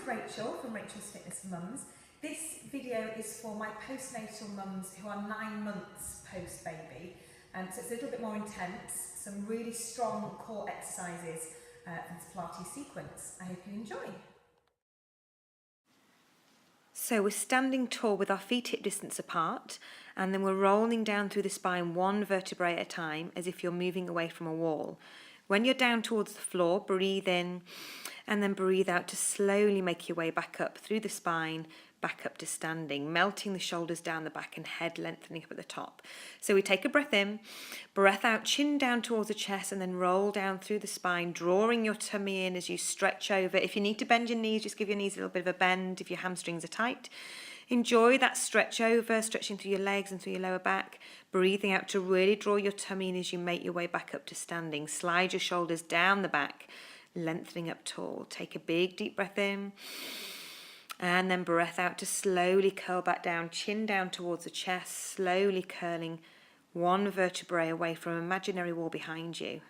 is Rachel from Rachel's Fitness Mums. This video is for my postnatal mums who are 9 months post-baby. So it's a little bit more intense, some really strong core exercises for this Pilates sequence. I hope you enjoy. So we're standing tall with our feet hip distance apart, and then we're rolling down through the spine one vertebrae at a time as if you're moving away from a wall. When you're down towards the floor, breathe in and then breathe out to slowly make your way back up through the spine, back up to standing, melting the shoulders down the back and head lengthening up at the top. So we take a breath in, breath out, chin down towards the chest and then roll down through the spine, drawing your tummy in as you stretch over. If you need to bend your knees, just give your knees a little bit of a bend if your hamstrings are tight. Enjoy that stretch over, stretching through your legs and through your lower back, breathing out to really draw your tummy in as you make your way back up to standing. Slide your shoulders down the back, lengthening up tall. Take a big deep breath in and then breath out to slowly curl back down, chin down towards the chest, slowly curling one vertebrae away from an imaginary wall behind you.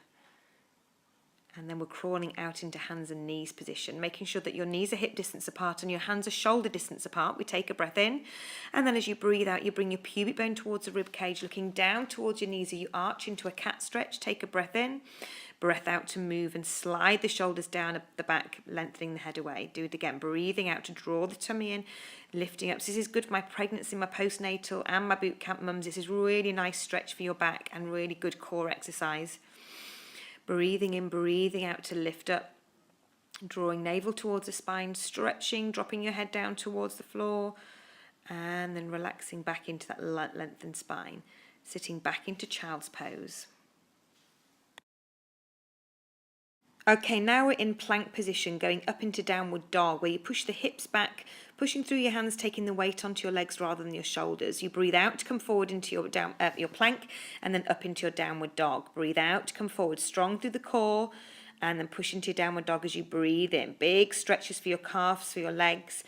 And then we're crawling out into hands and knees position, making sure that your knees are hip distance apart and your hands are shoulder distance apart. We take a breath in, and then as you breathe out, you bring your pubic bone towards the rib cage, looking down towards your knees as you arch into a cat stretch. Take a breath in, breath out to move and slide the shoulders down at the back, lengthening the head away. Do it again, breathing out to draw the tummy in, lifting up. So this is good for my pregnancy, my postnatal and my boot camp mums. This is really nice stretch for your back and really good core exercise. Breathing in, breathing out to lift up, drawing navel towards the spine, stretching, dropping your head down towards the floor, and then relaxing back into that lengthened spine, sitting back into child's pose. Okay, now we're in plank position, going up into downward dog, where you push the hips back, pushing through your hands, taking the weight onto your legs rather than your shoulders. You breathe out to come forward into your plank, and then up into your downward dog. Breathe out to come forward, strong through the core, and then push into your downward dog as you breathe in. Big stretches for your calves, for your legs,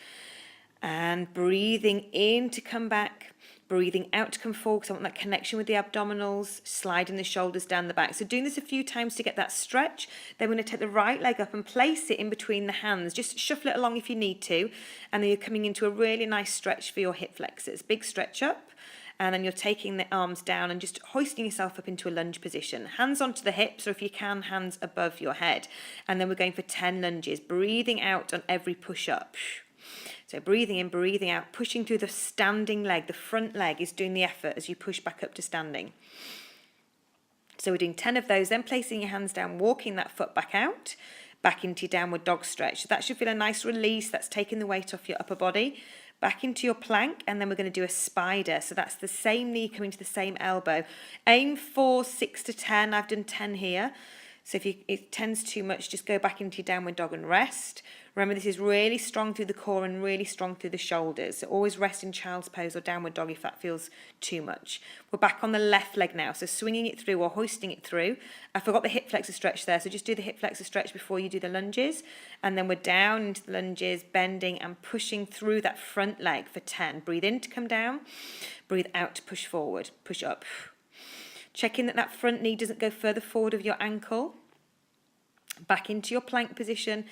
and breathing in to come back. Breathing out to come forward because I want that connection with the abdominals, sliding the shoulders down the back. So doing this a few times to get that stretch. Then we're going to take the right leg up and place it in between the hands. Just shuffle it along if you need to. And then you're coming into a really nice stretch for your hip flexors. Big stretch up. And then you're taking the arms down and just hoisting yourself up into a lunge position. Hands onto the hips, or if you can, hands above your head. And then we're going for 10 lunges. Breathing out on every push up. So breathing in, breathing out, pushing through the standing leg. The front leg is doing the effort as you push back up to standing. So we're doing 10 of those, then placing your hands down, walking that foot back out, back into your downward dog stretch. So that should feel a nice release. That's taking the weight off your upper body. Back into your plank, and then we're going to do a spider. So that's the same knee coming to the same elbow. Aim for 6 to 10. I've done 10 here. So if it tends too much, just go back into your downward dog and rest. Remember, this is really strong through the core and really strong through the shoulders. So always rest in child's pose or downward dog if that feels too much. We're back on the left leg now, so swinging it through or hoisting it through. I forgot the hip flexor stretch there, so just do the hip flexor stretch before you do the lunges. And then we're down into the lunges, bending and pushing through that front leg for 10. Breathe in to come down, breathe out to push forward, push up. Checking that that front knee doesn't go further forward of your ankle. Back into your plank position,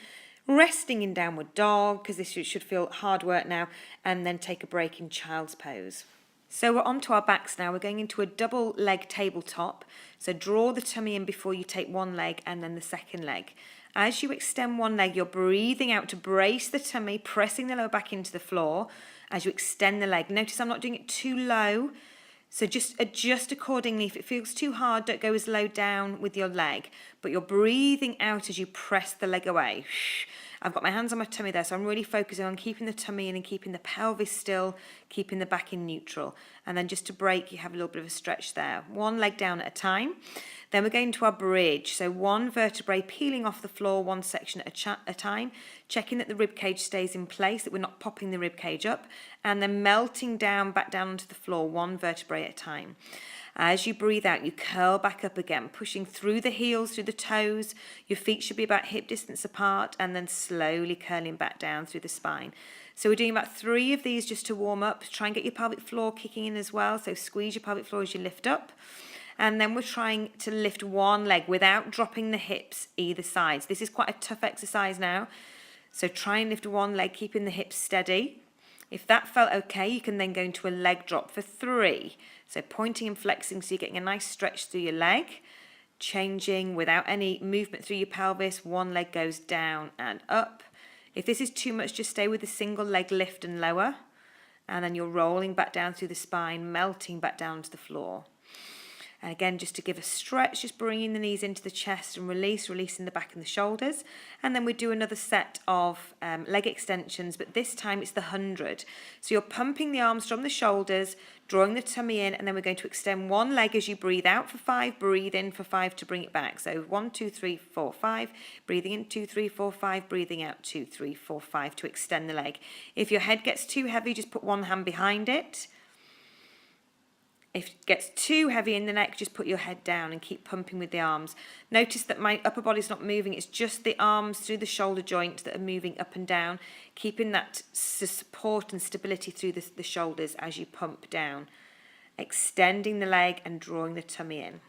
resting in downward dog, because this should feel hard work now, and then take a break in child's pose. So we're onto our backs now. We're going into a double leg tabletop. So draw the tummy in before you take one leg and then the second leg. As you extend one leg, you're breathing out to brace the tummy, pressing the lower back into the floor as you extend the leg. Notice I'm not doing it too low. So just adjust accordingly. If it feels too hard, don't go as low down with your leg, but you're breathing out as you press the leg away. I've got my hands on my tummy there, so I'm really focusing on keeping the tummy in and keeping the pelvis still, keeping the back in neutral. And then just to break, you have a little bit of a stretch there. One leg down at a time. Then we're going to our bridge. So one vertebrae peeling off the floor, one section at a time, checking that the rib cage stays in place, that we're not popping the rib cage up, and then melting down, back down onto the floor, one vertebrae at a time. As you breathe out, you curl back up again, pushing through the heels, through the toes. Your feet should be about hip distance apart, and then slowly curling back down through the spine. So we're doing about 3 of these just to warm up. Try and get your pelvic floor kicking in as well. So squeeze your pelvic floor as you lift up. And then we're trying to lift one leg without dropping the hips either side. So this is quite a tough exercise now. So try and lift one leg, keeping the hips steady. If that felt okay, you can then go into a leg drop for 3. So pointing and flexing, so you're getting a nice stretch through your leg. Changing without any movement through your pelvis, one leg goes down and up. If this is too much, just stay with a single leg lift and lower. And then you're rolling back down through the spine, melting back down to the floor. And again, just to give a stretch, just bringing the knees into the chest and releasing the back and the shoulders. And then we do another set of leg extensions, but this time it's the 100. So you're pumping the arms from the shoulders, drawing the tummy in, and then we're going to extend one leg as you breathe out for 5, breathe in for 5 to bring it back. So 1, 2, 3, 4, 5, breathing in 2, 3, 4, 5, breathing out 2, 3, 4, 5 to extend the leg. If your head gets too heavy, just put one hand behind it. If it gets too heavy in the neck, just put your head down and keep pumping with the arms. Notice that my upper body's not moving, it's just the arms through the shoulder joint that are moving up and down, keeping that support and stability through the shoulders as you pump down. Extending the leg and drawing the tummy in.